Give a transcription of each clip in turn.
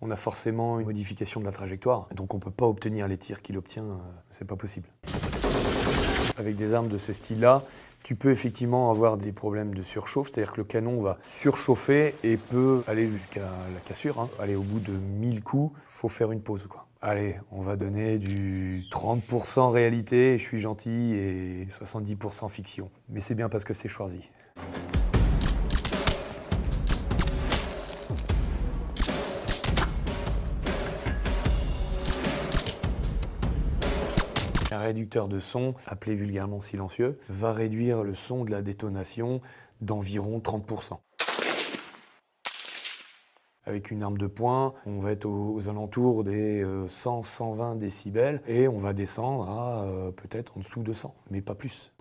On a forcément une modification de la trajectoire, donc on ne peut pas obtenir les tirs qu'il obtient, c'est pas possible. Avec des armes de ce style-là, tu peux effectivement avoir des problèmes de surchauffe, c'est-à-dire que le canon va surchauffer et peut aller jusqu'à la cassure. Allez, au bout de 1000 coups, il faut faire une pause, quoi. Allez, on va donner du 30% réalité, je suis gentil, et 70% fiction. Mais c'est bien parce que c'est Schwarzy. Un réducteur de son, appelé vulgairement silencieux, va réduire le son de la détonation d'environ 30%. Avec une arme de poing, on va être aux alentours des 100-120 décibels et on va descendre à peut-être en dessous de 100, mais pas plus.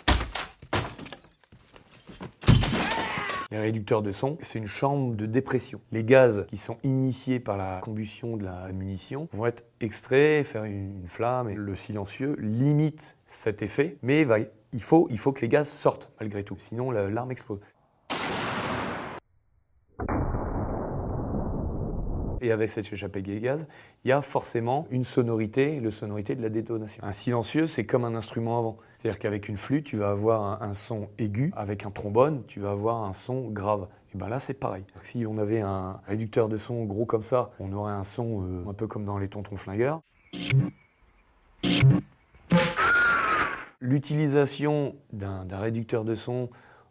Les réducteurs de son, c'est une chambre de dépression. Les gaz qui sont initiés par la combustion de la munition vont être extraits, faire une flamme, et le silencieux limite cet effet, mais il faut que les gaz sortent malgré tout, sinon l'arme explose. Et avec cette échappée gaz, il y a forcément une sonorité, la sonorité de la détonation. Un silencieux, c'est comme un instrument à vent. C'est-à-dire qu'avec une flûte, tu vas avoir un son aigu. Avec un trombone, tu vas avoir un son grave. Et bien là, c'est pareil. Si on avait un réducteur de son gros comme ça, on aurait un son un peu comme dans les tontons flingueurs. L'utilisation d'un réducteur de son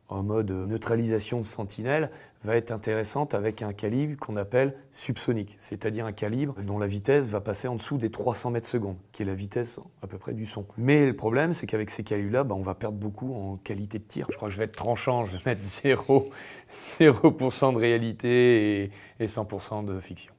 en mode neutralisation de sentinelle va être intéressante avec un calibre qu'on appelle subsonique, c'est-à-dire un calibre dont la vitesse va passer en dessous des 300 mètres secondes, qui est la vitesse à peu près du son. Mais le problème, c'est qu'avec ces calibres-là, on va perdre beaucoup en qualité de tir. Je crois que je vais être tranchant, je vais mettre 0% de réalité et 100% de fiction.